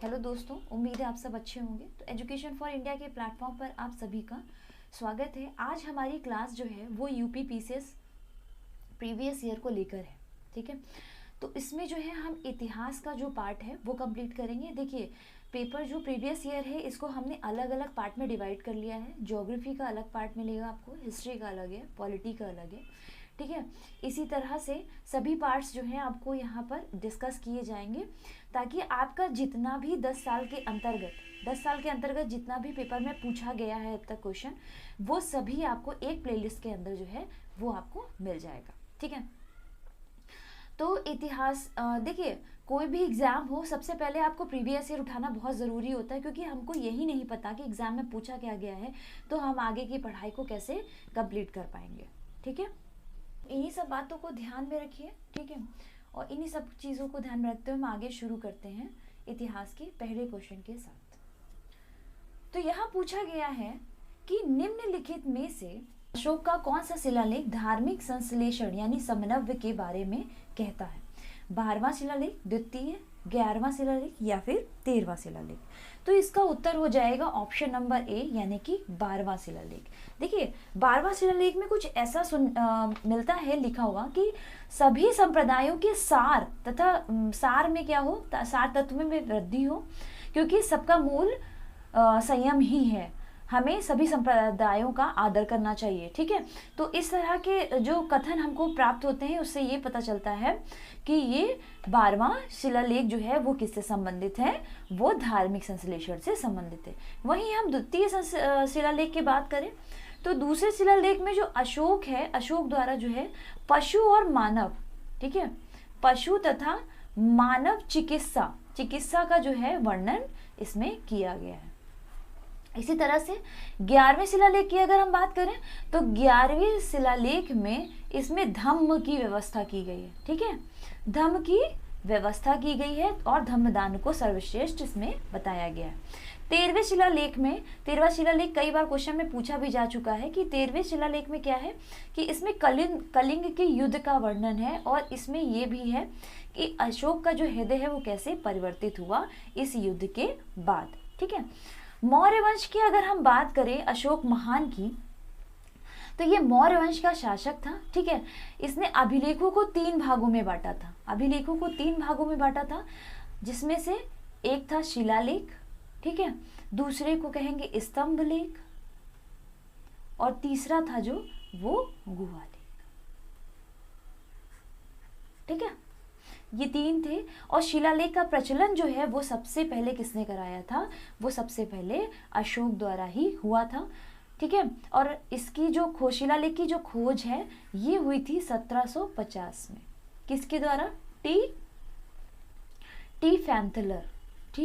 Hello दोस्तों, उम्मीद है आप सब अच्छे होंगे। तो एजुकेशन फॉर इंडिया के प्लेटफॉर्म पर आप सभी का स्वागत है। आज हमारी क्लास जो है वो यूपी पीसीएस प्रीवियस ईयर को लेकर है। ठीक है, तो इसमें जो है हम इतिहास का जो पार्ट है वो कंप्लीट करेंगे। देखिए, पेपर जो प्रीवियस ईयर है इसको हमने अलग अलग पार्ट में डिवाइड कर लिया है। ज्योग्राफी का अलग पार्ट मिलेगा आपको, हिस्ट्री का अलग है, पॉलिटी का अलग है। ठीक है, इसी तरह से सभी पार्ट्स जो हैं आपको यहाँ पर डिस्कस किए जाएंगे, ताकि आपका जितना भी 10 साल के अंतर्गत जितना भी पेपर में पूछा गया है अब तक क्वेश्चन, वो सभी आपको एक प्लेलिस्ट के अंदर जो है वो आपको मिल जाएगा। ठीक है, तो इतिहास देखिए, कोई भी एग्ज़ाम हो सबसे पहले आपको प्रीवियस ईयर उठाना बहुत ज़रूरी होता है, क्योंकि हमको यही नहीं पता कि एग्ज़ाम में पूछा क्या गया है, तो हम आगे की पढ़ाई को कैसे कंप्लीट कर पाएंगे। ठीक है, इन्हीं सब बातों को ध्यान में रखिए। ठीक है, और इन्हीं सब चीज़ों को ध्यान में रखते हुए हम आगे शुरू करते हैं इतिहास के पहले क्वेश्चन के साथ। तो यहाँ पूछा गया है कि निम्नलिखित में से अशोक का कौन सा शिलालेख धार्मिक संश्लेषण यानी समन्वय के बारे में कहता है? 12वां शिलालेख, द्वितीय, 11वां शिलालेख या फिर 13वां शिलालेख? तो इसका उत्तर हो जाएगा ऑप्शन नंबर ए, यानी कि 12वां शिलालेख। देखिए, 12वां शिलालेख में कुछ ऐसा मिलता है लिखा हुआ कि सभी संप्रदायों के सार तथा सार में क्या हो, सार तत्व में वृद्धि हो, क्योंकि सबका मूल संयम ही है। हमें सभी संप्रदायों का आदर करना चाहिए। ठीक है, तो इस तरह के जो कथन हमको प्राप्त होते हैं उससे ये पता चलता है कि ये 12वां शिलालेख जो है वो किससे संबंधित है, वो धार्मिक संश्लेषण से संबंधित है। वहीं हम द्वितीय शिलालेख की बात करें तो दूसरे शिलालेख में जो अशोक है, अशोक द्वारा जो है पशु और मानव, ठीक है, पशु तथा मानव चिकित्सा का जो है वर्णन इसमें किया गया है। इसी तरह से 11वें शिलालेख की अगर हम बात करें तो 11वें शिलालेख में इसमें धम्म की व्यवस्था की गई है। ठीक है, धम्म की व्यवस्था की गई है और धम्मदान को सर्वश्रेष्ठ इसमें बताया गया है। 13वें शिलालेख में, 13वां शिलालेख कई बार क्वेश्चन में पूछा भी जा चुका है कि 13वें शिलालेख में क्या है कि इसमें कलिंग के युद्ध का वर्णन है, और इसमें यह भी है कि अशोक का जो हृदय है वो कैसे परिवर्तित हुआ इस युद्ध के बाद। ठीक है, मौर्य वंश की अगर हम बात करें अशोक महान की, तो ये मौर्य वंश का शासक था। ठीक है, इसने अभिलेखों को 3 भागों में बांटा था। अभिलेखों को 3 भागों में बांटा था, जिसमें से एक था शिलालेख, ठीक है, दूसरे को कहेंगे स्तंभ लेख, और तीसरा था जो वो गुहा लेख। ठीक है, ये 3 थे। और शिलालेख का प्रचलन जो है वो सबसे पहले किसने कराया था? वो सबसे पहले अशोक द्वारा ही हुआ था। ठीक है, और इसकी जो शिलालेख की जो खोज है ये हुई थी 1750 में। किसके द्वारा? टी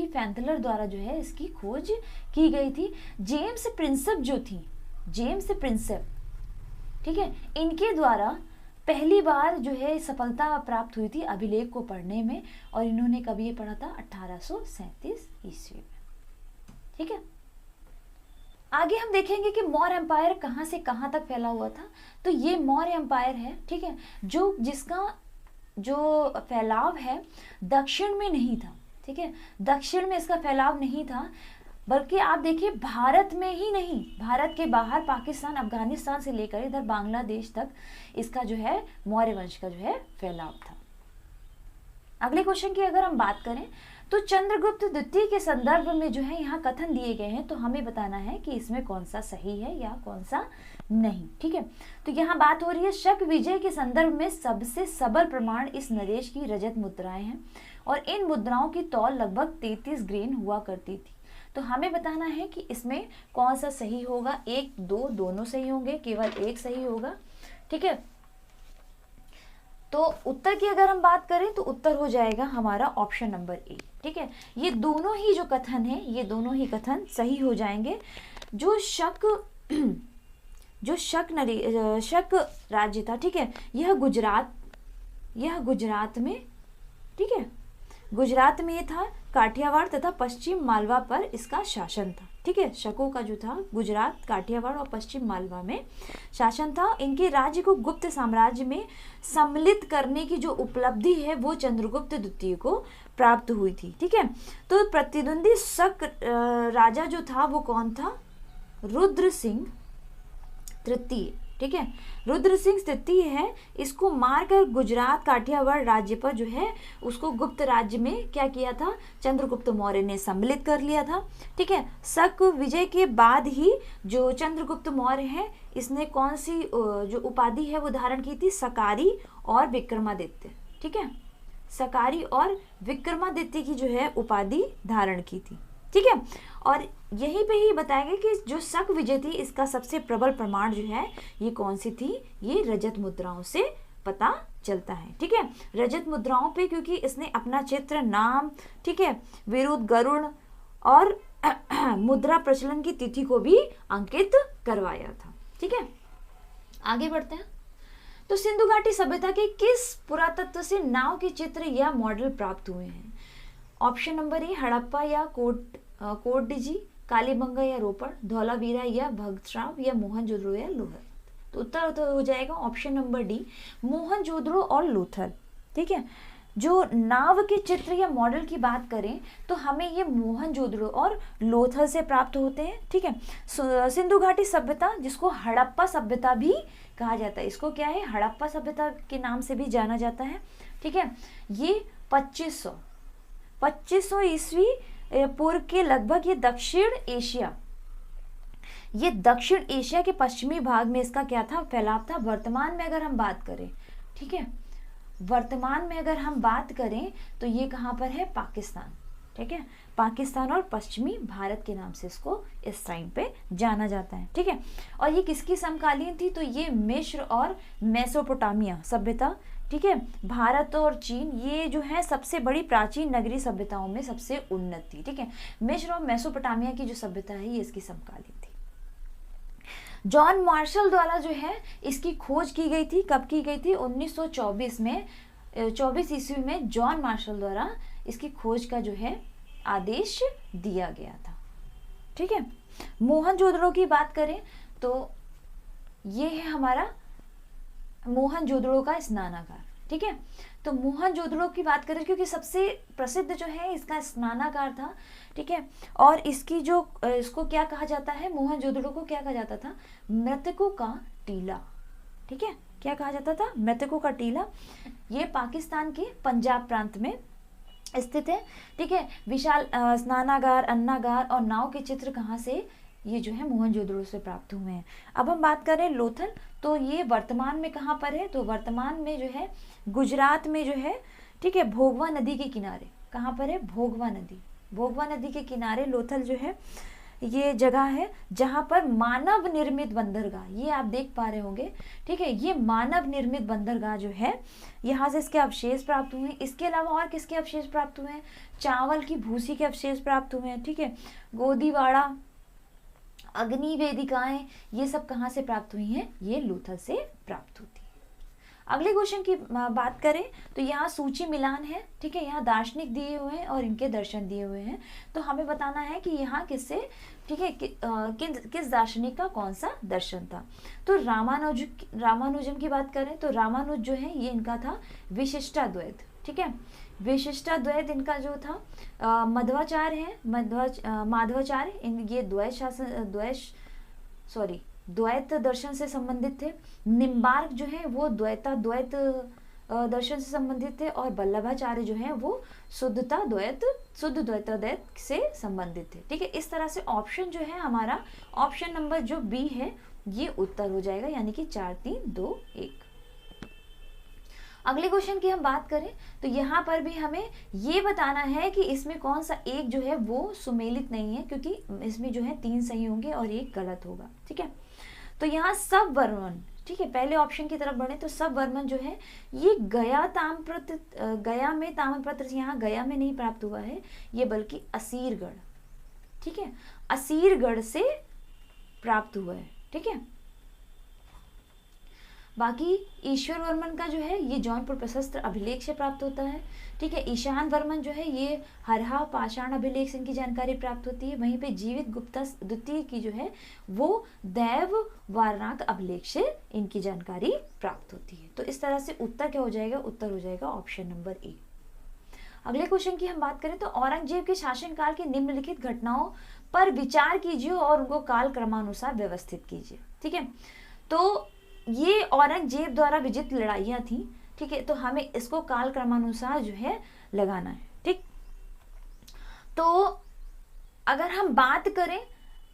फैंथलर द्वारा जो है इसकी खोज की गई थी। जेम्स प्रिंसेप, ठीक है, इनके द्वारा पहली बार जो है सफलता प्राप्त हुई थी अभिलेख को पढ़ने में, और इन्होंने कभी ये पढ़ा था 1837 ईस्वी में। ठीक है, आगे हम देखेंगे कि मौर्य एम्पायर कहाँ से कहाँ तक फैला हुआ था। तो ये मौर्य एम्पायर है, ठीक है, जिसका जो फैलाव है दक्षिण में नहीं था। ठीक है, दक्षिण में इसका फैलाव नहीं था, बल्कि आप देखिए भारत में ही नहीं, भारत के बाहर पाकिस्तान, अफगानिस्तान से लेकर इधर बांग्लादेश तक इसका जो है मौर्य वंश का जो है फैलाव था। अगले क्वेश्चन की अगर हम बात करें तो चंद्रगुप्त द्वितीय के संदर्भ में जो है यहाँ कथन दिए गए हैं, तो हमें बताना है कि इसमें कौन सा सही है या कौन सा नहीं। ठीक है, तो यहाँ बात हो रही है शक विजय के संदर्भ में सबसे सबल प्रमाण इस नरेश की रजत मुद्राएं हैं, और इन मुद्राओं की तौल लगभग 33 ग्रेन हुआ करती थी। तो हमें बताना है कि इसमें कौन सा सही होगा। 1, 2 दोनों सही होंगे, केवल एक सही होगा। ठीक है, तो उत्तर की अगर हम बात करें तो उत्तर हो जाएगा हमारा ऑप्शन नंबर ए। ठीक है, ये दोनों ही जो कथन है ये दोनों ही कथन सही हो जाएंगे। जो शक राज्य था, ठीक है, यह गुजरात में, ठीक है, गुजरात में ये था। काठियावाड़ तथा पश्चिम मालवा पर इसका शासन था। ठीक है, शकों का जो था गुजरात, काठियावाड़ और पश्चिम मालवा में शासन था। इनके राज्य को गुप्त साम्राज्य में सम्मिलित करने की जो उपलब्धि है वो चंद्रगुप्त द्वितीय को प्राप्त हुई थी। ठीक है, तो प्रतिद्वंदी शक राजा जो था वो कौन था? रुद्र सिंह तृतीय। ठीक है, रुद्र सिंह तृतीय है, इसको मारकर गुजरात काठियावाड़ राज्य पर जो है उसको गुप्त राज्य में क्या किया था? चंद्रगुप्त मौर्य ने सम्मिलित कर लिया था। ठीक है, शक विजय के बाद ही जो चंद्रगुप्त मौर्य है इसने कौन सी जो उपाधि है वो धारण की थी? सकारी और विक्रमादित्य। ठीक है, सकारी और विक्रमादित्य की जो है उपाधि धारण की थी। ठीक है, और यहीं पे ही बताया गया कि जो शक विजय थी इसका सबसे प्रबल प्रमाण जो है ये कौन सी थी? ये रजत मुद्राओं से पता चलता है। ठीक है, रजत मुद्राओं पे, क्योंकि इसने अपना चित्र, नाम, ठीक है, विरुद्ध गरुड़ और मुद्रा प्रचलन की तिथि को भी अंकित करवाया था। ठीक है, आगे बढ़ते हैं। तो सिंधु घाटी सभ्यता के किस पुरातत्व से नाव के चित्र या मॉडल प्राप्त हुए हैं? ऑप्शन नंबर ए हड़प्पा या कोटडिजी, कालीबंगा या रोपड़, धौलावीरा या भगतराव या मोहनजोदड़ो या लोथल। तो उत्तर हो जाएगा ऑप्शन नंबर डी, मोहनजोदड़ो और लोथल। ठीक है, जो नाव के चित्र या मॉडल की बात करें तो हमें ये मोहनजोदड़ो और लोथल से प्राप्त होते हैं। ठीक है, सिंधु घाटी सभ्यता जिसको हड़प्पा सभ्यता भी कहा जाता है, इसको क्या है? हड़प्पा सभ्यता के नाम से भी जाना जाता है। ठीक है, ये 2500 ईस्वी पूर्व के लगभग ये दक्षिण एशिया के पश्चिमी भाग में इसका क्या था? फैलाव था। वर्तमान में अगर हम बात करें, ठीक है, वर्तमान में अगर हम बात करें तो ये कहाँ पर है? पाकिस्तान। ठीक है, पाकिस्तान और पश्चिमी भारत के नाम से इसको इस टाइम पे जाना जाता है। ठीक है, और ये किसकी समकालीन थी? तो ये मिस्र और मेसोपोटामिया सभ्यता। ठीक है, भारत और चीन ये जो है सबसे बड़ी प्राचीन नगरीय सभ्यताओं में सबसे उन्नत थी। ठीक है, मिस्र और मेसोपोटामिया की जो सभ्यता है ये इसकी समकालीन थी। जॉन मार्शल द्वारा जो है इसकी खोज की गई थी। कब की गई थी? 1924 में, 24 ईस्वी में जॉन मार्शल द्वारा इसकी खोज का जो है आदेश दिया गया था। ठीक है, मोहनजोदड़ो की बात करें तो ये है हमारा मोहनजोदड़ो का स्नानागार। ठीक है, तो मोहनजोदड़ो की बात करें क्योंकि सबसे प्रसिद्ध जो है इसका स्नानागार था। ठीक है, और इसकी जो इसको क्या कहा जाता है? मोहनजोदड़ो को क्या कहा जाता था? मृतकों का टीला। ठीक है, क्या कहा जाता था? मृतकों का टीला। ये पाकिस्तान के पंजाब प्रांत में स्थित है। ठीक है, विशाल स्नानागार, अन्नागार और नाव के चित्र कहाँ से? ये जो है मोहनजोदड़ो से प्राप्त हुए हैं। अब हम बात करें लोथल, तो ये वर्तमान में कहाँ पर है? तो वर्तमान में जो है गुजरात में जो है, ठीक है, भोगवा नदी के किनारे। कहाँ पर है? भोगवा नदी। भोगवा नदी के किनारे लोथल जो है ये जगह है जहाँ पर मानव निर्मित बंदरगाह, ये आप देख पा रहे होंगे। ठीक है, ये मानव निर्मित बंदरगाह जो है यहाँ से इसके अवशेष प्राप्त हुए हैं। इसके अलावा और किसके अवशेष प्राप्त हुए हैं? चावल की भूसी के अवशेष प्राप्त हुए हैं। ठीक है, गोदीवाड़ा, अग्नि वेदिकाएं, ये सब कहाँ से प्राप्त हुई हैं? ये लोथल से प्राप्त होती है। अगले क्वेश्चन की बात करें तो यहाँ सूची मिलान है। ठीक है, यहाँ दार्शनिक दिए हुए हैं और इनके दर्शन दिए हुए हैं। तो हमें बताना है कि यहाँ किससे, ठीक है, किस दार्शनिक का कौन सा दर्शन था। तो रामानुजम की बात करें तो रामानुज जो है ये इनका था विशिष्टाद्वैत। ठीक है, विशिष्टाद्वैत इनका जो था मध्वाचार्य है, माधवाचार्य, ये द्वैत दर्शन से संबंधित थे। निम्बार्क जो है वो द्वैत दर्शन से संबंधित थे और वल्लभाचार्य जो है वो शुद्ध द्वैताद्वैत से संबंधित थे। ठीक है, इस तरह से ऑप्शन जो है हमारा ऑप्शन नंबर जो बी है ये उत्तर हो जाएगा, यानी कि 4, 3, 2, 1। अगले क्वेश्चन की हम बात करें तो यहाँ पर भी हमें ये बताना है कि इसमें कौन सा एक जो है वो सुमेलित नहीं है, क्योंकि इसमें जो है 3 सही होंगे और 1 गलत होगा। ठीक है, तो यहाँ सब वर्मन, ठीक है, पहले ऑप्शन की तरफ बढ़े तो सब वर्मन जो है ये गया में ताम्रपत्र यहाँ गया में नहीं प्राप्त हुआ है, ये बल्कि असीरगढ़, ठीक है, असीरगढ़ से प्राप्त हुआ है। ठीक है, बाकी ईश्वर वर्मन का जो है ये जौनपुर प्रशस्त्र अभिलेख से प्राप्त होता है। ठीक है, ईशान वर्मन जो है ये हरहा पाषाण अभिलेख से इनकी जानकारी प्राप्त होती है। वहीं पे जीवित गुप्ता द्वितीय की जो है वो दैव वारनाक अभिलेख से इनकी जानकारी प्राप्त होती है। तो इस तरह से उत्तर क्या हो जाएगा, उत्तर हो जाएगा ऑप्शन नंबर ए। अगले क्वेश्चन की हम बात करें तो औरंगजेब के शासनकाल की निम्नलिखित घटनाओं पर विचार कीजिए और उनको काल क्रमानुसार व्यवस्थित कीजिए। ठीक है, तो ये औरंगजेब द्वारा विजित लड़ाइयाँ थी। ठीक है, तो हमें इसको काल क्रमानुसार जो है लगाना है। ठीक, तो अगर हम बात करें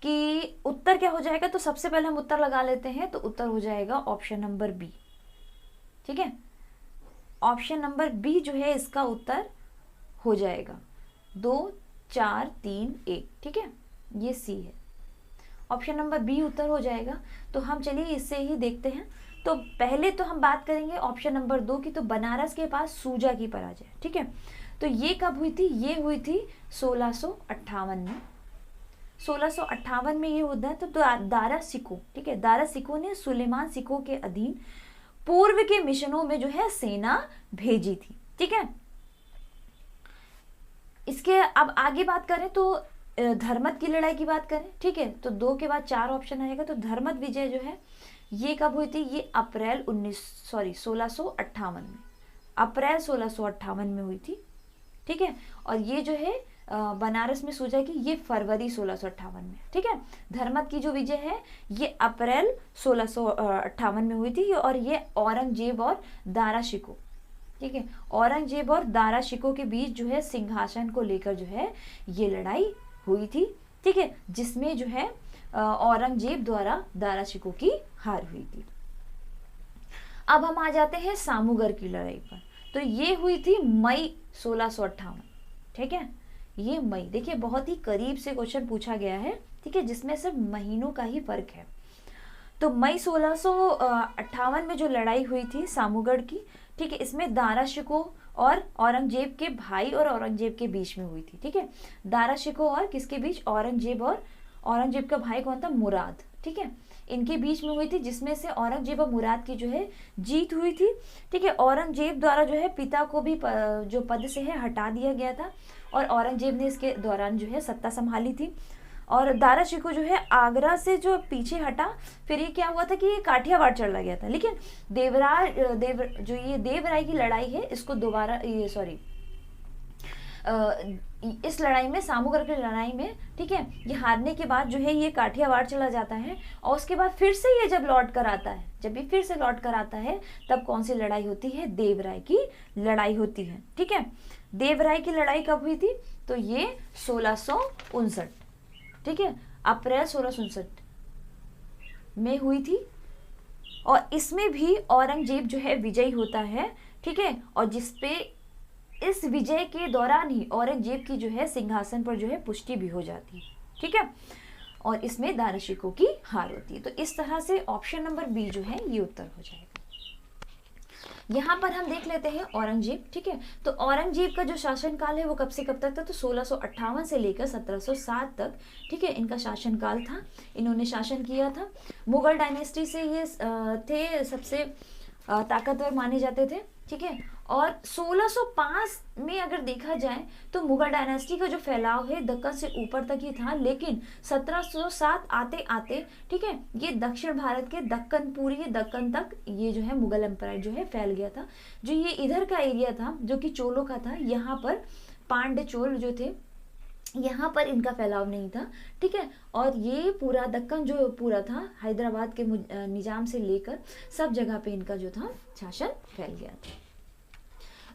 कि उत्तर क्या हो जाएगा, तो सबसे पहले हम उत्तर लगा लेते हैं। तो उत्तर हो जाएगा ऑप्शन नंबर बी। ठीक है, ऑप्शन नंबर बी जो है इसका उत्तर हो जाएगा 2 4 3 1। ठीक है, ये सी है, ऑप्शन नंबर बी उत्तर हो जाएगा। तो हम चलिए इससे ही देखते हैं। तो पहले तो हम बात करेंगे ऑप्शन नंबर 2 की, तो बनारस के पास सूजा की पराजय। ठीक है, तो ये कब हुई थी, ये हुई थी 1658 में। 1658 में ये होता है। तो दारा सिको, ठीक है, दारा सिको ने सुलेमान सिको के अधीन पूर्व के मिशनों में जो है सेना भेजी थी। ठीक है, इसके अब आगे बात करें तो धर्मत की लड़ाई की बात करें। ठीक है, तो 2 के बाद 4 ऑप्शन आएगा। तो धर्मत विजय जो है ये कब हुई थी, ये अप्रैल 1658 में, अप्रैल 1658 में हुई थी। ठीक है, और ये जो है बनारस में सूजा की, ये फरवरी 1658 में। ठीक है, धर्मत की जो विजय है ये अप्रैल 1658 में हुई थी। और ये औरंगजेब और दारा शिको, ठीक है, औरंगजेब और दारा शिको के बीच जो है सिंहासन को लेकर जो है ये लड़ाई हुई थी। ठीक है, जिसमें जो है औरंगजेब द्वारा दारा शिको की हार हुई थी। अब हम आ जाते हैं सामूगढ़ की लड़ाई पर। तो ये हुई थी मई 1658। ठीक है, ये मई, देखिए बहुत ही करीब से क्वेश्चन पूछा गया है। ठीक है, जिसमें सिर्फ महीनों का ही फर्क है। तो मई 1658 में जो लड़ाई हुई थी सामूगढ़ की, ठीक है, इसमें दारा शिको और औरंगजेब के भाई और औरंगजेब के बीच में हुई थी। ठीक है, दारा शिको और किसके बीच, औरंगजेब और औरंगजेब का भाई कौन था, मुराद। ठीक है, इनके बीच में हुई थी, जिसमें से औरंगजेब और मुराद की जो है जीत हुई थी। ठीक है, औरंगजेब द्वारा जो है पिता को भी जो पद से है हटा दिया गया था और औरंगजेब ने इसके दौरान जो है सत्ता संभाली थी। और दारा शिको जो है आगरा से जो पीछे हटा, फिर ये क्या हुआ था कि ये काठियावाड़ चला गया था। लेकिन देवराय की लड़ाई है, इसको दोबारा इस लड़ाई में, सामूगढ़ की लड़ाई में, ठीक है, ये हारने के बाद जो है ये काठियावाड़ चला जाता है। और उसके बाद फिर से ये जब लौट कर आता है, जब ये फिर से लौट कर आता है, तब कौन सी लड़ाई होती है, देवराय की लड़ाई होती है। ठीक है, देवराय की लड़ाई कब हुई थी, तो ये 1659, ठीक है, अप्रैल 1659 में हुई थी। और इसमें भी औरंगजेब जो है विजयी होता है। ठीक है, और जिसपे इस विजय के दौरान ही औरंगजेब की जो है सिंहासन पर जो है पुष्टि भी हो जाती है। ठीक है, और इसमें दारा शिको की हार होती है। तो इस तरह से ऑप्शन नंबर बी जो है ये उत्तर हो जाएगा। यहाँ पर हम देख लेते हैं औरंगजेब। ठीक है, तो औरंगजेब का जो शासनकाल है वो कब से कब तक था, तो 1658 से लेकर 1707 तक, ठीक है, इनका शासनकाल था। इन्होंने शासन किया था। मुगल डायनेस्टी से ये थे सबसे ताकतवर माने जाते थे। ठीक है, और 1605 में अगर देखा जाए तो मुगल डायनेस्टी का जो फैलाव है दक्कन से ऊपर तक ही था। लेकिन 1707 आते आते, ठीक है, ये दक्षिण भारत के दक्कन, पूरी दक्कन तक ये जो है मुगल एम्पायर जो है फैल गया था। जो ये इधर का एरिया था जो कि चोलों का था, यहाँ पर पांड्य चोल जो थे, यहाँ पर इनका फैलाव नहीं था। ठीक है, और ये पूरा दक्कन जो पूरा था, हैदराबाद के निजाम से लेकर सब जगह पे इनका जो था शासन फैल गया था।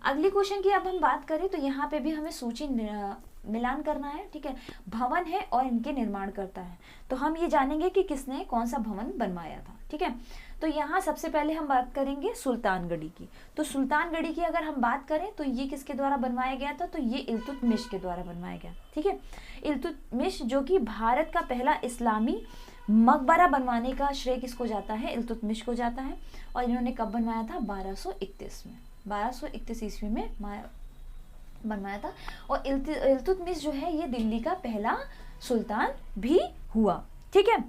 अगले क्वेश्चन की अब हम बात करें तो यहाँ पे भी हमें सूची मिलान करना है। ठीक है, भवन है और इनके निर्माण करता है। तो हम ये जानेंगे कि किसने कौन सा भवन बनवाया था। ठीक है, तो यहाँ सबसे पहले हम बात करेंगे सुल्तानगढ़ी की। तो सुल्तानगढ़ी की अगर हम बात करें तो ये किसके द्वारा बनवाया गया था, तो ये इल्तुतमिश के द्वारा बनवाया गया। ठीक है, इल्तुतमिश जो कि भारत का पहला इस्लामी मकबरा बनवाने का श्रेय किसको जाता है, इल्तुतमिश को जाता है। और इन्होंने कब बनवाया था, 1231 में, 1231 ईस्वी में बनवाया था। और इल्तुतमिश जो है ये दिल्ली का पहला सुल्तान भी हुआ। ठीक है,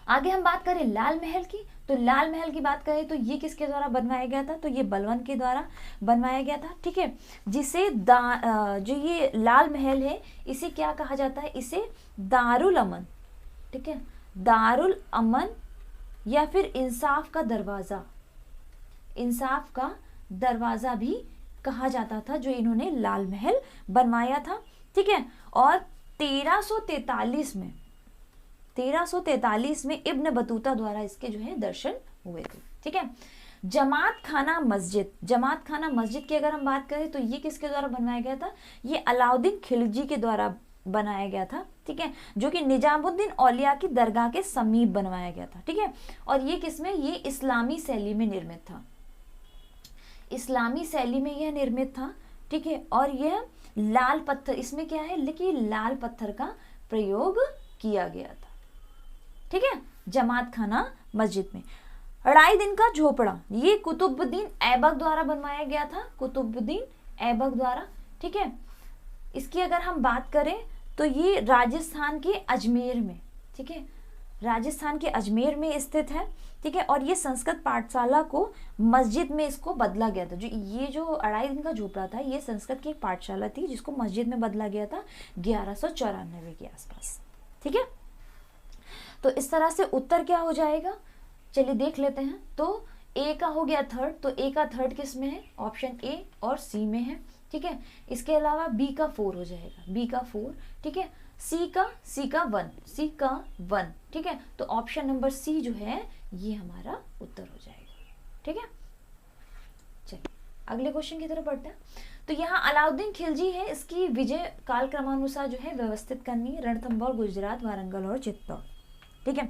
आगे हम बात करें लाल महल की। तो लाल महल की बात करें तो ये किसके द्वारा बनवाया गया था, तो ये बलवंत के द्वारा बनवाया गया था, ठीक है। जिसे जो ये लाल महल है इसे क्या कहा जाता है, इसे दारुल अमन, ठीक है, दारुल अमन या फिर इंसाफ का दरवाजा, इंसाफ का दरवाजा भी कहा जाता था, जो इन्होंने लाल महल बनवाया था, ठीक है। और 1343 में इब्न बतूता द्वारा इसके जो है दर्शन हुए थे, ठीक है। जमात खाना मस्जिद की अगर हम बात करें तो ये किसके द्वारा बनवाया गया था, ये अलाउद्दीन खिलजी के द्वारा बनाया गया था, ठीक है, जो कि निजामुद्दीन औलिया की दरगाह के समीप बनवाया गया था, ठीक है। और ये किसमें, ये इस्लामी शैली में निर्मित था, इस्लामी शैली में यह निर्मित था, ठीक है। और यह लाल पत्थर, इसमें क्या है, लेकिन लाल पत्थर का प्रयोग किया गया था, ठीक है, जमात खाना मस्जिद में। 2.5 दिन का झोपड़ा, ये कुतुबुद्दीन ऐबक द्वारा बनवाया गया था, कुतुबुद्दीन ऐबक द्वारा, ठीक है। इसकी अगर हम बात करें तो ये राजस्थान के अजमेर में, ठीक है, राजस्थान के अजमेर में स्थित है, ठीक है। और ये संस्कृत पाठशाला को मस्जिद में इसको बदला गया था, जो ये जो 2.5 दिन का झोपड़ा था ये संस्कृत की एक पाठशाला थी जिसको मस्जिद में बदला गया था 1194 के आसपास, ठीक है। तो इस तरह से उत्तर क्या हो जाएगा, चलिए देख लेते हैं। तो ए का हो गया थर्ड, तो ए का थर्ड किस में है, ऑप्शन ए और सी में है, ठीक है। इसके अलावा बी का 4 हो जाएगा, बी का 4, ठीक है। सी का 1, ठीक है। तो ऑप्शन नंबर सी जो है ये हमारा उत्तर हो जाएगा, ठीक है। चलिए अगले क्वेश्चन की तरफ बढ़ते हैं। तो यहाँ अलाउद्दीन खिलजी है, इसकी विजय काल क्रमानुसार जो है व्यवस्थित करनी है, रणथंभौर, गुजरात, वारंगल और चित्तौड़, ठीक है।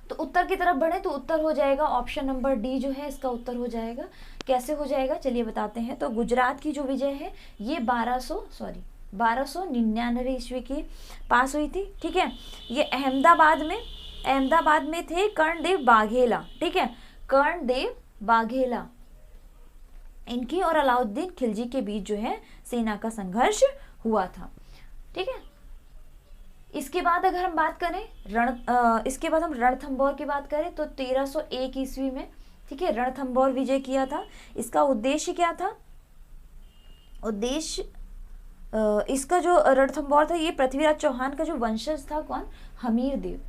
तो उत्तर की तरफ बढ़े तो उत्तर हो जाएगा ऑप्शन नंबर डी जो है इसका उत्तर हो जाएगा। कैसे हो जाएगा चलिए बताते हैं। तो गुजरात की जो विजय है ये 1299 ईस्वी के पास हुई थी, ठीक है। ये अहमदाबाद में थे कर्णदेव बाघेला, ठीक है, कर्णदेव बाघेला, इनकी और अलाउद्दीन खिलजी के बीच जो है सेना का संघर्ष हुआ था, ठीक है। इसके बाद अगर हम बात करें इसके बाद हम रणथंभौर की बात करें तो 1301 ईस्वी में, ठीक है, रणथंभौर विजय किया था। इसका उद्देश्य क्या था, उद्देश्य इसका जो रणथंभौर था ये पृथ्वीराज चौहान का जो वंशज था, कौन, हमीरदेव,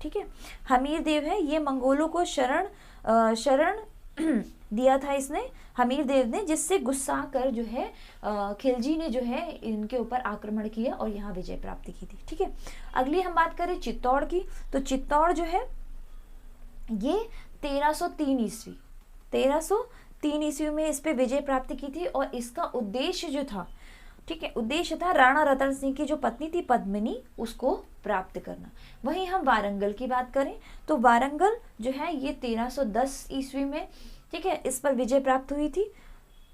ठीक है, हमीरदेव है, ये मंगोलों को शरण दिया था इसने, हमीरदेव ने, जिससे गुस्सा कर जो है खिलजी ने जो है इनके ऊपर आक्रमण किया और यहाँ विजय प्राप्ति की थी, ठीक है। अगली हम बात करें चित्तौड़ की, तो चित्तौड़ जो है ये 1303 ईस्वी में इस पे विजय प्राप्ति की थी और इसका उद्देश्य जो था, ठीक है, उद्देश्य था राणा रतन सिंह की जो पत्नी थी पद्मिनी उसको प्राप्त करना। वहीं हम वारंगल की बात करें तो वारंगल जो है ये 1310 ईस्वी में, ठीक है, इस पर विजय प्राप्त हुई थी,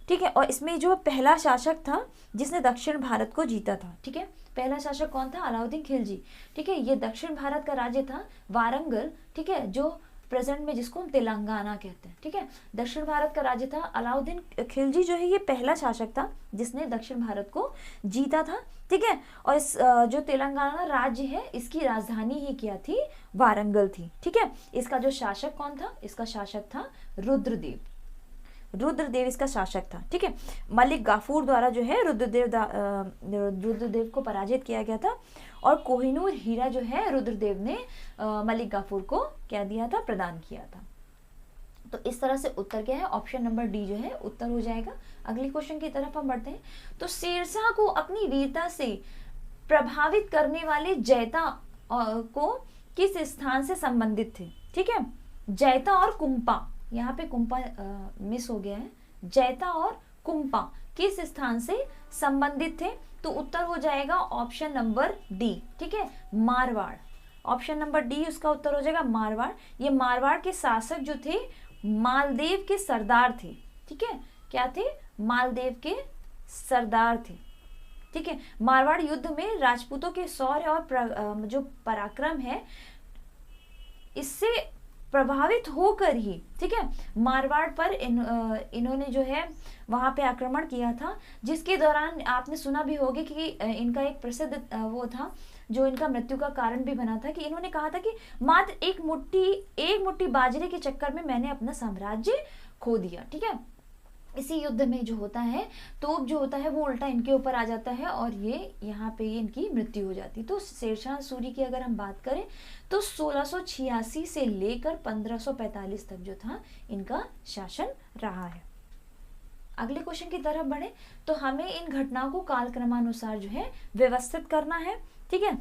ठीक है। और इसमें जो पहला शासक था जिसने दक्षिण भारत को जीता था, ठीक है, पहला शासक कौन था, अलाउद्दीन खिलजी, ठीक है। ये दक्षिण भारत का राज्य था वारंगल, ठीक है, जो प्रेजेंट में जिसको हम तेलंगाना कहते हैं, ठीक है, दक्षिण भारत का राज्य था। अलाउद्दीन खिलजी जो है ये पहला शासक था जिसने दक्षिण भारत को जीता था, ठीक है। और इस जो तेलंगाना राज्य है इसकी राजधानी ही क्या थी, वारंगल थी, ठीक है। इसका जो शासक कौन था, इसका शासक था रुद्रदेव इसका शासक था, ठीक है। मलिक गाफूर द्वारा जो है रुद्रदेव को पराजित किया गया था और कोहिनूर हीरा जो है रुद्रदेव ने मलिक गाफूर को क्या दिया था, प्रदान किया था। तो इस तरह से उत्तर क्या है, ऑप्शन नंबर डी जो है उत्तर हो जाएगा। अगले क्वेश्चन की तरफ हम बढ़ते हैं। तो शेरशाह को अपनी वीरता से प्रभावित करने वाले जैता को किस स्थान से संबंधित थे, ठीक है। जैता और कुंपा, यहाँ पे कुंपा मिस हो गया है, जैता और कुंपा किस स्थान से संबंधित थे, तो उत्तर हो जाएगा ऑप्शन नंबर डी, ठीक है, मारवाड़। ऑप्शन नंबर डी उसका उत्तर हो जाएगा मारवाड़। ये मारवाड़ के शासक जो थे मालदेव के सरदार थे, ठीक है, क्या थे, मालदेव के सरदार थे, ठीक है। मारवाड़ युद्ध में राजपूतों के शौर्य और जो पराक्रम है इससे प्रभावित होकर ही, ठीक है, मारवाड़ पर इन्होंने जो है वहाँ पे आक्रमण किया था, जिसके दौरान आपने सुना भी होगा कि इनका एक प्रसिद्ध वो था जो इनका मृत्यु का कारण भी बना था, कि इन्होंने कहा था कि मात्र एक मुट्ठी बाजरे के चक्कर में मैंने अपना साम्राज्य खो दिया। ठीक है, इसी युद्ध में जो होता है तोप जो होता है वो उल्टा इनके ऊपर आ जाता है और ये यहाँ पे इनकी मृत्यु हो जाती है। तो शेरशाह सूरी की अगर हम बात करें तो 1686 से लेकर 1545 तक जो था इनका शासन रहा है। अगले क्वेश्चन की तरफ बढ़े तो हमें इन घटनाओं को कालक्रमानुसार जो है व्यवस्थित करना है। ठीक है,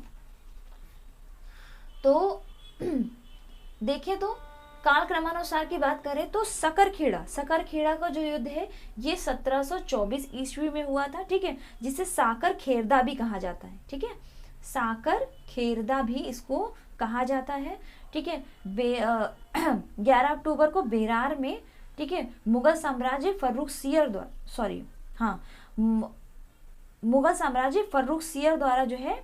तो देखिए तो काल क्रमानुसार की बात करें तो सकरखेड़ा का जो युद्ध है ये 1724 ईस्वी में हुआ था। ठीक है, जिसे साकर खेरदा भी कहा जाता है। ठीक है, साकर खेरदा भी इसको कहा जाता है। ठीक है, 11 अक्टूबर को बेरार में, ठीक है, मुगल साम्राज्य फर्रुख सियर द्वारा जो है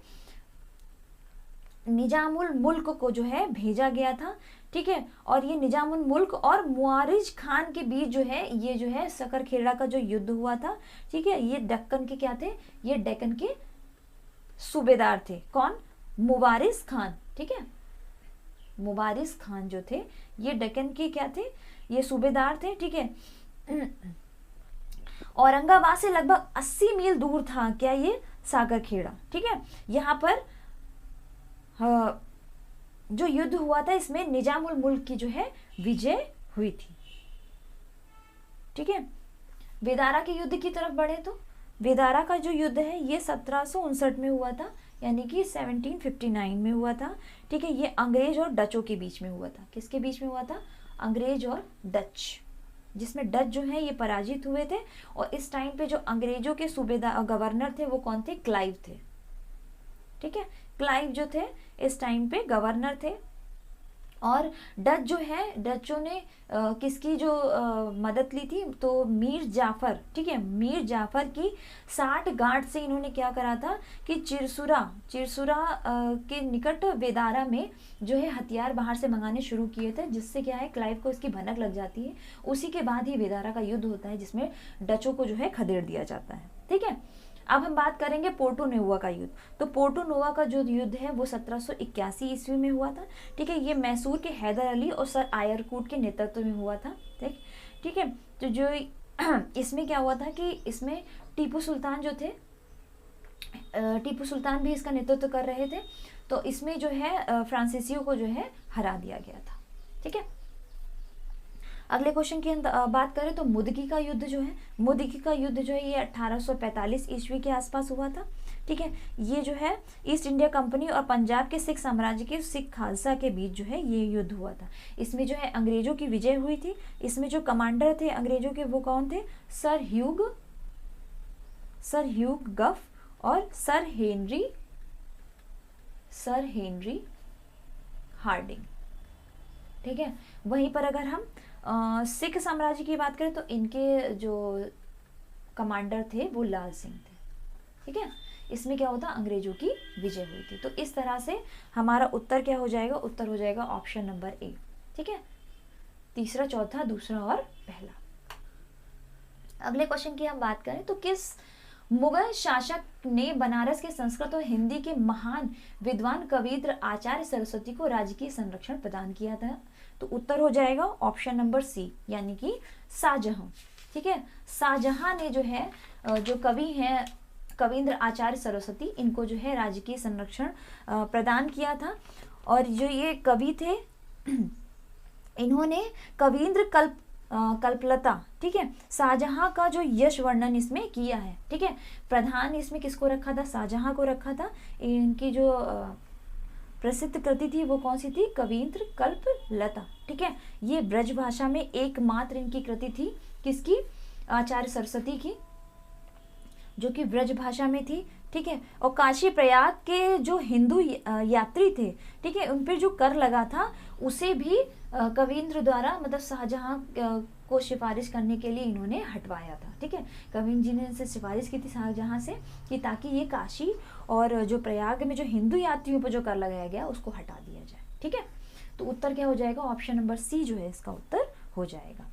निजामुल मुल्क को जो है भेजा गया था। ठीक है, और ये निजामुल मुल्क और मुआरिज खान के बीच जो है ये जो है सकरखेड़ा का जो युद्ध हुआ था। ठीक है, ये दक्कन के क्या थे, ये डेक्कन के सूबेदार थे। कौन? मुबारिज खान। ठीक है, मुबारिज खान जो थे ये डेक्कन के क्या थे, ये सूबेदार थे। ठीक है, औरंगाबाद से लगभग 80 मील दूर था क्या ये साकरखेड़ा। ठीक है, यहाँ पर जो युद्ध हुआ था इसमें निजामुल मुल्क की जो है विजय हुई थी। ठीक है, वेदारा के युद्ध की तरफ बढ़े तो वेदारा का जो युद्ध है ये 1759 में हुआ था, यानी कि 1759 में हुआ था। ठीक है, ये अंग्रेज और डचों के बीच में हुआ था। किसके बीच में हुआ था? अंग्रेज और डच, जिसमें डच जो है ये पराजित हुए थे। और इस टाइम पे जो अंग्रेजों के सूबेदार गवर्नर थे वो कौन थे? क्लाइव थे। ठीक है, क्लाइव जो थे इस टाइम पे गवर्नर थे। और डच जो है, डचों ने किसकी जो मदद ली थी? तो मीर जाफर। ठीक है, मीर जाफर की 60 गार्ड से इन्होंने क्या करा था कि चिरसुरा के निकट वेदारा में जो है हथियार बाहर से मंगाने शुरू किए थे, जिससे क्या है क्लाइव को इसकी भनक लग जाती है। उसी के बाद ही वेदारा का युद्ध होता है जिसमें डचों को जो है खदेड़ दिया जाता है। ठीक है, अब हम बात करेंगे पोर्टो नोवा का युद्ध। तो पोर्टो नोवा का जो युद्ध है वो 1781 ईस्वी में हुआ था। ठीक है, ये मैसूर के हैदर अली और सर आयरकूट के नेतृत्व में हुआ था। ठीक है, तो जो इसमें क्या हुआ था कि इसमें टीपू सुल्तान जो थे, टीपू सुल्तान भी इसका नेतृत्व कर रहे थे। तो इसमें जो है फ्रांसीसियों को जो है हरा दिया गया था। ठीक है, अगले क्वेश्चन की बात करें तो मुदकी का युद्ध जो है, मुदकी का युद्ध जो है ये 1845 ईस्वी के आसपास हुआ था। ठीक है, ये जो है ईस्ट इंडिया कंपनी और पंजाब के सिख साम्राज्य के सिख खालसा के बीच जो है ये युद्ध हुआ था। इसमें जो है अंग्रेजों की विजय हुई थी। इसमें जो कमांडर थे अंग्रेजों के वो कौन थे? सर ह्यूग गफ और सर हेनरी हार्डिंग। ठीक है, वहीं पर अगर हम सिख साम्राज्य की बात करें तो इनके जो कमांडर थे वो लाल सिंह थे। ठीक है, इसमें क्या होता? अंग्रेजों की विजय हुई थी। तो इस तरह से हमारा उत्तर क्या हो जाएगा? उत्तर हो जाएगा ऑप्शन नंबर ए। ठीक है, तीसरा, चौथा, दूसरा और पहला। अगले क्वेश्चन की हम बात करें तो किस मुगल शासक ने बनारस के संस्कृत और हिंदी के महान विद्वान कविंद्र आचार्य सरस्वती को राजकीय संरक्षण प्रदान किया था? तो उत्तर हो जाएगा ऑप्शन नंबर सी, यानी कि शाहजहां। ठीक है, शाहजहां ने जो है जो कवि हैं कविंद्र आचार्य सरस्वती, इनको जो है राजकीय संरक्षण प्रदान किया था। और जो ये कवि थे इन्होंने कविंद्र कल्पलता, ठीक है, शाहजहां का जो यश वर्णन इसमें किया है। ठीक है, प्रधान इसमें किसको रखा था? शाहजहां को रखा था। इनकी जो प्रसिद्ध कृति थी वो कौन सी थी? कविंद्र कल्पलता। ठीक है, ये ब्रज भाषा में एकमात्र इनकी कृति थी। किसकी? आचार्य सरस्वती की, जो कि ब्रज भाषा में थी। ठीक है, और काशी प्रयाग के जो हिंदू यात्री थे, ठीक है, उन पर जो कर लगा था उसे भी कविंद्र द्वारा, मतलब शाहजहां को सिफारिश करने के लिए इन्होंने हटवाया था। ठीक है, कविंद्र जी ने इनसे सिफारिश की थी शाहजहां से कि ताकि ये काशी और जो प्रयाग में जो हिंदू यात्रियों पर जो कर लगाया गया उसको हटा दिया जाए। ठीक है, तो उत्तर क्या हो जाएगा, ऑप्शन नंबर सी जो है इसका उत्तर हो जाएगा।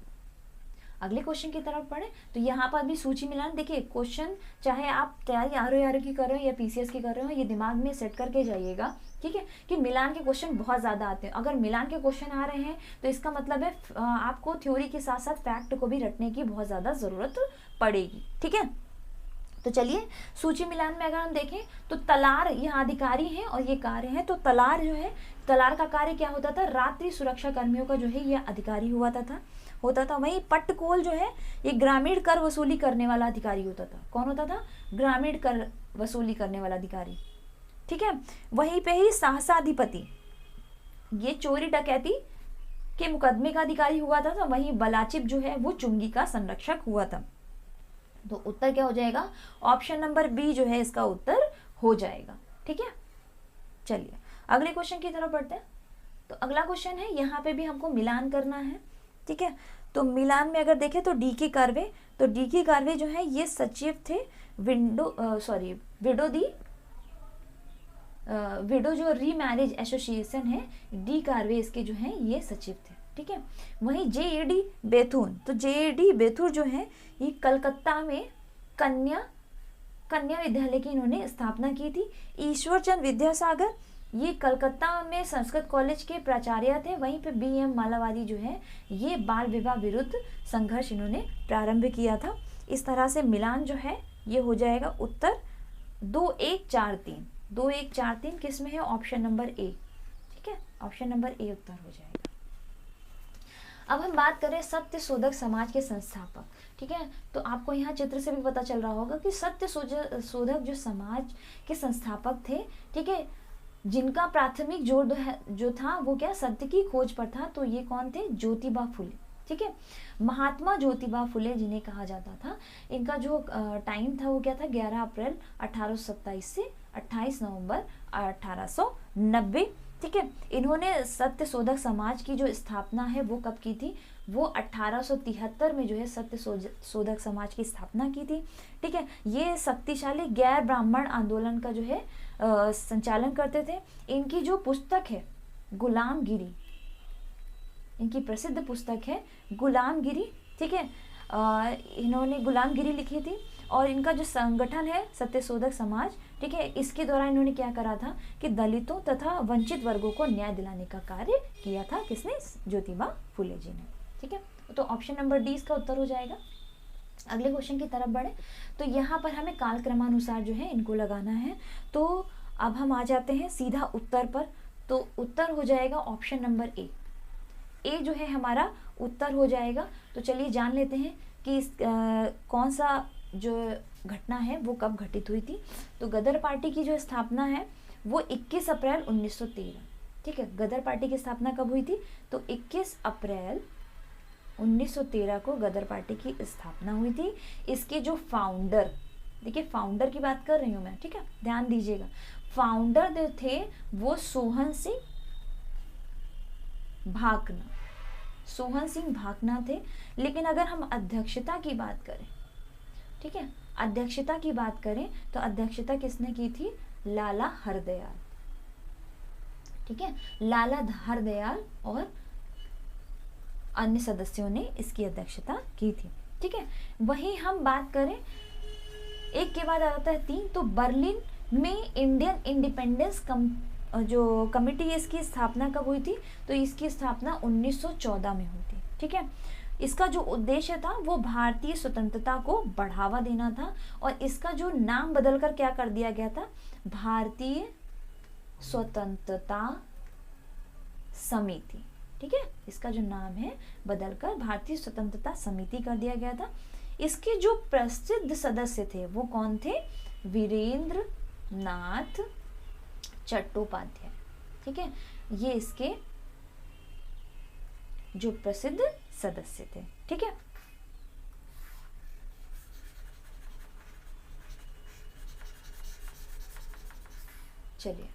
अगले क्वेश्चन की तरफ पढ़े तो यहाँ पर भी सूची मिलान, देखिए क्वेश्चन चाहे आप तैयारी आर की कर रहे हो या पीसीएस की कर रहे हो, ये दिमाग में सेट करके जाइएगा, ठीक है, कि मिलान के क्वेश्चन बहुत ज़्यादा आते हैं। अगर मिलान के क्वेश्चन आ रहे हैं तो इसका मतलब है आपको थ्योरी के साथ साथ फैक्ट को भी रटने की बहुत ज़्यादा ज़रूरत पड़ेगी, ठीक है। तो चलिए सूची मिलान में अगर हम देखें तो तलार यहाँ अधिकारी हैं और ये कार्य है। तो तलार जो है, तलार का कार्य क्या होता था, रात्रि सुरक्षा कर्मियों का जो है ये अधिकारी होता था। वहीं पट्टकोल जो है ये ग्रामीण कर वसूली करने वाला अधिकारी होता था। कौन होता था, ग्रामीण कर वसूली करने वाला अधिकारी, ठीक है। वहीं पे ही सहसाधिपति ये चोरी डकैती के मुकदमे का अधिकारी हुआ था। वहीं बलाचिप जो है वो चुंगी का संरक्षक हुआ था। तो उत्तर क्या हो जाएगा, ऑप्शन नंबर बी जो है इसका उत्तर हो जाएगा, ठीक है। चलिए अगले क्वेश्चन की तरफ बढ़ते हैं। तो अगला क्वेश्चन है, यहाँ पे भी हमको मिलान करना है, ठीक है। तो मिलान में अगर देखें तो डी के कार्वे जो है ये सचिव थे विडो जो रीमैरिज एसोसिएशन है, डी कार्वे इसके जो है ये सचिव थे, ठीक है। वहीं जेएडी बेथुन, तो जेएडी बेथुर जो है ये कलकत्ता में कन्या विद्यालय की इन्होंने स्थापना की थी। ईश्वरचंद विद्यासागर ये कलकत्ता में संस्कृत कॉलेज के प्राचार्य थे। वहीं पे बीएम मालावादी जो है ये बाल विवाह विरुद्ध संघर्ष इन्होंने प्रारंभ किया था। इस तरह से मिलान जो है ये हो जाएगा उत्तर 2143 किस में है, ऑप्शन नंबर ए, ठीक है, ऑप्शन नंबर ए उत्तर हो जाएगा। अब हम बात करें सत्य शोधक समाज के संस्थापक, ठीक है। तो आपको यहाँ चित्र से भी पता चल रहा होगा कि सत्य शोधक जो समाज के संस्थापक थे, ठीक है, जिनका प्राथमिक जोर जो था वो क्या, सत्य की खोज पर था। तो ये कौन थे, ज्योतिबा फुले, ठीक है, महात्मा ज्योतिबा फुले जिन्हें कहा जाता था। इनका जो टाइम था वो क्या था, 11 अप्रैल 1827 से 28 नवंबर 1890, ठीक है। इन्होंने सत्य शोधक समाज की जो स्थापना है वो कब की थी, वो 1873 में जो है सत्य शोधक समाज की स्थापना की थी, ठीक है। ये शक्तिशाली गैर ब्राह्मण आंदोलन का जो है संचालन करते थे। इनकी जो पुस्तक है गुलामगिरी, इनकी प्रसिद्ध पुस्तक है गुलामगिरी, ठीक है। इन्होंने गुलामगिरी लिखी थी और इनका जो संगठन है सत्यशोधक समाज, ठीक है, इसके द्वारा इन्होंने क्या करा था कि दलितों तथा वंचित वर्गों को न्याय दिलाने का कार्य किया था। किसने, ज्योतिबा फुले जी ने, ठीक है। तो ऑप्शन नंबर डी इसका उत्तर हो जाएगा। अगले क्वेश्चन की तरफ बढ़े तो यहाँ पर हमें कालक्रमानुसार जो है इनको लगाना है। तो अब हम आ जाते हैं सीधा उत्तर पर। तो उत्तर हो जाएगा ऑप्शन नंबर ए जो है हमारा उत्तर हो जाएगा। तो चलिए जान लेते हैं कि कौन सा जो घटना है वो कब घटित हुई थी। तो गदर पार्टी की जो स्थापना है वो 21 अप्रैल 1913, ठीक है। गदर पार्टी की स्थापना कब हुई थी, तो 21 अप्रैल 1913 को गदर पार्टी की स्थापना हुई थी। इसके जो फाउंडर, देखिए फाउंडर की बात कर रही हूँ मैं, ठीक है, ध्यान दीजिएगा। फाउंडर जो थे वो सोहन सिंह भाकना थे। लेकिन अगर हम अध्यक्षता की बात करें, ठीक है, अध्यक्षता की बात करें तो अध्यक्षता किसने की थी, लाला हरदयाल, ठीक है, लाला हरदयाल और अन्य सदस्यों ने इसकी अध्यक्षता की थी, ठीक है। वहीं हम बात करें एक के बाद आता है 3, तो बर्लिन में इंडियन इंडिपेंडेंस जो कमेटी है इसकी स्थापना कब हुई थी, तो इसकी स्थापना 1914 में हुई थी, ठीक है। इसका जो उद्देश्य था वो भारतीय स्वतंत्रता को बढ़ावा देना था और इसका जो नाम बदलकर क्या कर दिया गया था, भारतीय स्वतंत्रता समिति, ठीक है। इसका जो नाम है बदलकर भारतीय स्वतंत्रता समिति कर दिया गया था। इसके जो प्रसिद्ध सदस्य थे वो कौन थे, वीरेंद्र नाथ चट्टोपाध्याय, ठीक है, ये इसके जो प्रसिद्ध सदस्य थे, ठीक है। चलिए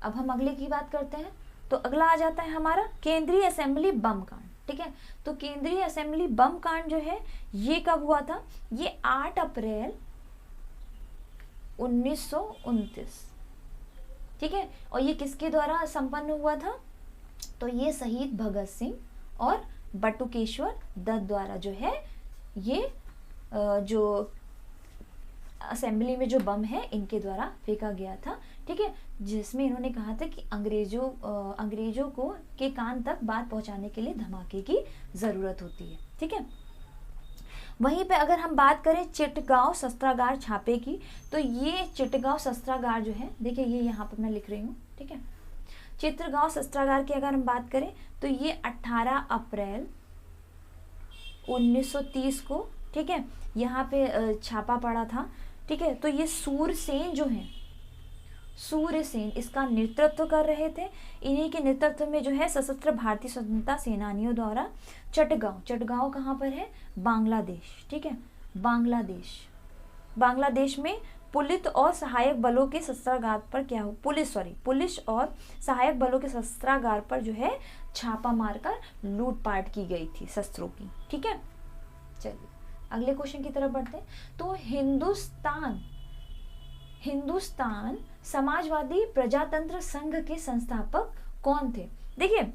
अब हम अगले की बात करते हैं। तो अगला आ जाता है हमारा केंद्रीय असेंबली बम कांड, ठीक है। तो केंद्रीय असेंबली बम कांड जो है ये कब हुआ था, ये 8 अप्रैल 1929, ठीक है। और ये किसके द्वारा संपन्न हुआ था, तो ये शहीद भगत सिंह और बटुकेश्वर दत्त द्वारा जो है ये जो असेंबली में जो बम है इनके द्वारा फेंका गया था, ठीक है, जिसमें इन्होंने कहा था कि अंग्रेजों को के कान तक बात पहुंचाने के लिए धमाके की ज़रूरत होती है, ठीक है। वहीं पे अगर हम बात करें चिटगांव शस्त्रागार छापे की, तो ये चिटगांव शस्त्रागार जो है, देखिए ये यहाँ पर मैं लिख रही हूँ, ठीक है। चिटगांव शस्त्रागार की अगर हम बात करें तो ये 18 अप्रैल 1930 को, ठीक है, यहाँ पे छापा पड़ा था, ठीक है। तो ये सूरसेन जो है, सूर्यसेन इसका नेतृत्व कर रहे थे। इन्हीं के नेतृत्व में जो है सशस्त्र भारतीय स्वतंत्रता सेनानियों द्वारा चटगांव कहाँ पर है, बांग्लादेश, ठीक है, बांग्लादेश में पुलिस और सहायक बलों के शस्त्रागार पर क्या हो, पुलिस और सहायक बलों के शस्त्रागार पर जो है छापा मारकर लूटपाट की गई थी शस्त्रों की, ठीक है। चलिए अगले क्वेश्चन की तरफ बढ़ते हैं। तो हिंदुस्तान समाजवादी प्रजातंत्र संघ के संस्थापक कौन थे? देखिए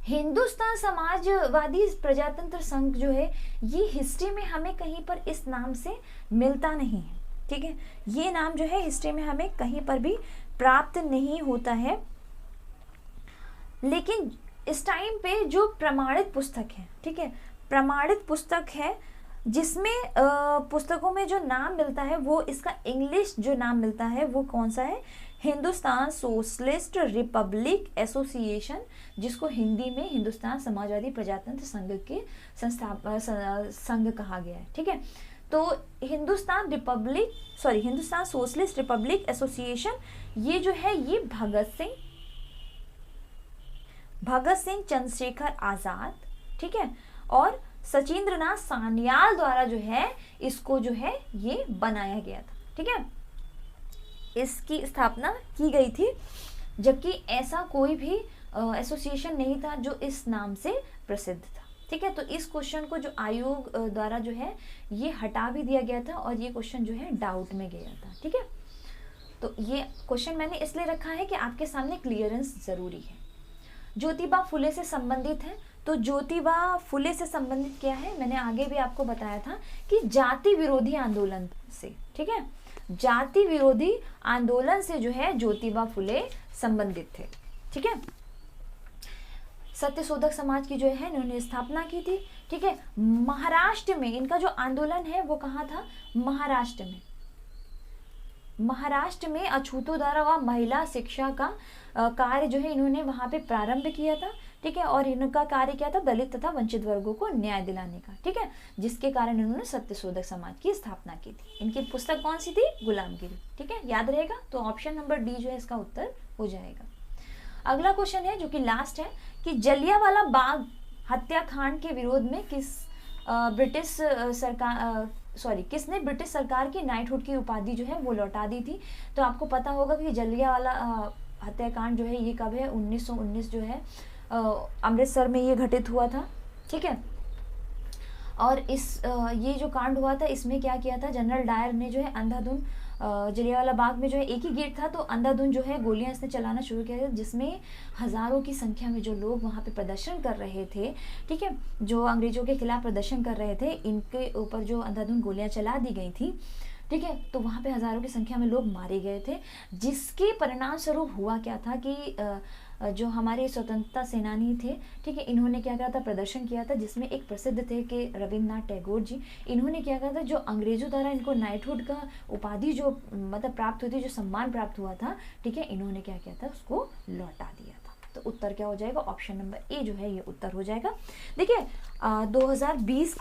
हिंदुस्तान समाजवादी प्रजातंत्र संघ जो है ये हिस्ट्री में हमें कहीं पर इस नाम से मिलता नहीं है, ठीक है। ये नाम जो है हिस्ट्री में हमें कहीं पर भी प्राप्त नहीं होता है, लेकिन इस टाइम पे जो प्रमाणित पुस्तक है, ठीक है, प्रमाणित पुस्तक है जिसमें पुस्तकों में जो नाम मिलता है वो इसका इंग्लिश जो नाम मिलता है वो कौन सा है, हिंदुस्तान सोशलिस्ट रिपब्लिक एसोसिएशन, जिसको हिंदी में हिंदुस्तान समाजवादी प्रजातंत्र संघ के संघ कहा गया है, ठीक है। तो हिंदुस्तान सोशलिस्ट रिपब्लिक एसोसिएशन ये जो है ये भगत सिंह चंद्रशेखर आजाद, ठीक है, और सचिंद्रनाथ सान्याल द्वारा जो है इसको जो है ये बनाया गया था, ठीक है, इसकी स्थापना की गई थी, जबकि ऐसा कोई भी एसोसिएशन नहीं था जो इस नाम से प्रसिद्ध था, ठीक है। तो इस क्वेश्चन को जो आयोग द्वारा जो है ये हटा भी दिया गया था और ये क्वेश्चन जो है डाउट में गया था, ठीक है। तो ये क्वेश्चन मैंने इसलिए रखा है कि आपके सामने क्लियरेंस जरूरी है। ज्योतिबा फुले से संबंधित है, तो ज्योतिबा फुले से संबंधित क्या है, मैंने आगे भी आपको बताया था कि जाति विरोधी आंदोलन से, ठीक है, जाति विरोधी आंदोलन से जो है ज्योतिबा फुले संबंधित थे, ठीक है। सत्यशोधक समाज की जो है इन्होंने स्थापना की थी, ठीक है। महाराष्ट्र में इनका जो आंदोलन है वो कहाँ था, महाराष्ट्र में अछूतों द्वारा वह महिला शिक्षा का कार्य जो है इन्होंने वहां पे प्रारंभ किया था, ठीक है। और इनका कार्य क्या था, दलित तथा वंचित वर्गों को न्याय दिलाने का, ठीक है, जिसके कारण इन्होंने सत्यशोधक समाज की स्थापना की थी। इनकी पुस्तक कौन सी थी, गुलामगिरी, ठीक है, याद रहेगा। तो ऑप्शन नंबर डी जो है इसका उत्तर हो जाएगा। अगला क्वेश्चन है जो कि लास्ट है कि जलियांवाला बाग हत्याकांड के विरोध में किसने ब्रिटिश सरकार की नाइटहुड की उपाधि जो है वो लौटा दी थी। तो आपको पता होगा कि जलियांवाला हत्याकांड जो है ये कब है, 1919 जो है अमृतसर में ये घटित हुआ था, ठीक है। और ये जो कांड हुआ था इसमें क्या किया था, जनरल डायर ने जो है अंधाधुंध जलियांवाला बाग में जो है एक ही गेट था, तो अंधाधुंध जो है गोलियां इसने चलाना शुरू किया था, जिसमें हजारों की संख्या में जो लोग वहाँ पे प्रदर्शन कर रहे थे, ठीक है, जो अंग्रेजों के खिलाफ प्रदर्शन कर रहे थे, इनके ऊपर जो अंधाधुंध गोलियां चला दी गई थी, ठीक है। तो वहाँ पे हजारों की संख्या में लोग मारे गए थे, जिसके परिणाम स्वरूप हुआ क्या था कि जो हमारे स्वतंत्रता सेनानी थे, ठीक है, इन्होंने क्या किया था, प्रदर्शन किया था, जिसमें एक प्रसिद्ध थे कि रविन्द्रनाथ टैगोर जी। इन्होंने क्या किया था, जो अंग्रेजों द्वारा इनको नाइटहुड का उपाधि जो मतलब प्राप्त हुई थी, जो सम्मान प्राप्त हुआ था, ठीक है, इन्होंने क्या किया था, उसको लौटा दिया था। तो उत्तर क्या हो जाएगा, ऑप्शन नंबर ए जो है ये उत्तर हो जाएगा। देखिए 2022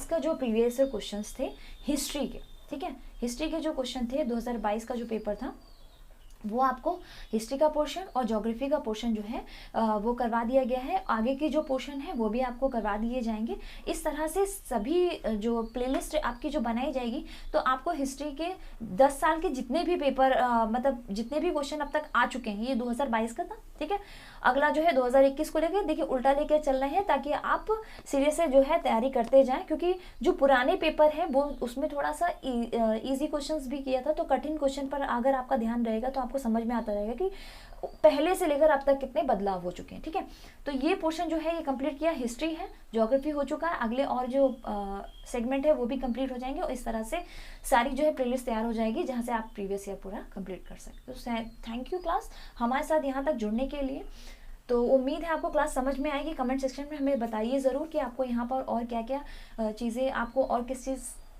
का जो प्रीवियस क्वेश्चंस थे हिस्ट्री के, ठीक है, हिस्ट्री के जो क्वेश्चन थे 2022 का जो पेपर था वो आपको हिस्ट्री का पोर्शन और ज्योग्राफी का पोर्शन जो है वो करवा दिया गया है। आगे के जो पोर्शन है वो भी आपको करवा दिए जाएंगे। इस तरह से सभी जो प्लेलिस्ट आपकी जो बनाई जाएगी, तो आपको हिस्ट्री के 10 साल के जितने भी पेपर मतलब जितने भी क्वेश्चन अब तक आ चुके हैं, ये 2022 का था, ठीक है। अगला जो है 2021 को लेकर देखिए उल्टा लेकर चल रहे हैं, ताकि आप सिरे से जो है तैयारी करते जाएं, क्योंकि जो पुराने पेपर है वो उसमें थोड़ा सा इजी क्वेश्चंस भी किया था, तो कठिन क्वेश्चन पर अगर आपका ध्यान रहेगा तो आप आपको समझ में आता रहेगा कि पहले से लेकर अब तक कितने बदलाव हो चुके हैं। ठीक है, तो ये पोर्शन जो है ये कंप्लीट किया, हिस्ट्री है, ज्योग्राफी हो चुका है, अगले और जो सेगमेंट है वो भी कंप्लीट हो जाएंगे और इस तरह से सारी जो है प्लेलिस्ट तैयार हो जाएगी जहाँ से आप प्रीवियस ईयर पूरा कंप्लीट कर सकते हो। तो थैंक यू क्लास हमारे साथ यहाँ तक जुड़ने के लिए। तो उम्मीद है आपको क्लास समझ में आएगी। कमेंट सेक्शन में हमें बताइए ज़रूर कि आपको यहाँ पर और क्या क्या चीज़ें, आपको और किस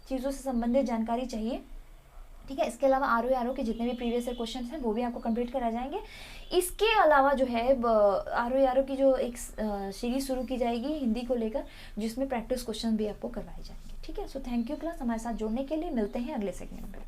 चीज़ों से संबंधित जानकारी चाहिए। ठीक है, इसके अलावा आर के जितने भी प्रीवियस ईयर क्वेश्चन हैं वो भी आपको कंप्लीट करा जाएंगे। इसके अलावा जो है आर की जो एक सीरीज शुरू की जाएगी हिंदी को लेकर, जिसमें प्रैक्टिस क्वेश्चन भी आपको करवाए जाएंगे। ठीक है, सो थैंक यू क्लास हमारे साथ जुड़ने के लिए। मिलते हैं अगले सेगमेंट में।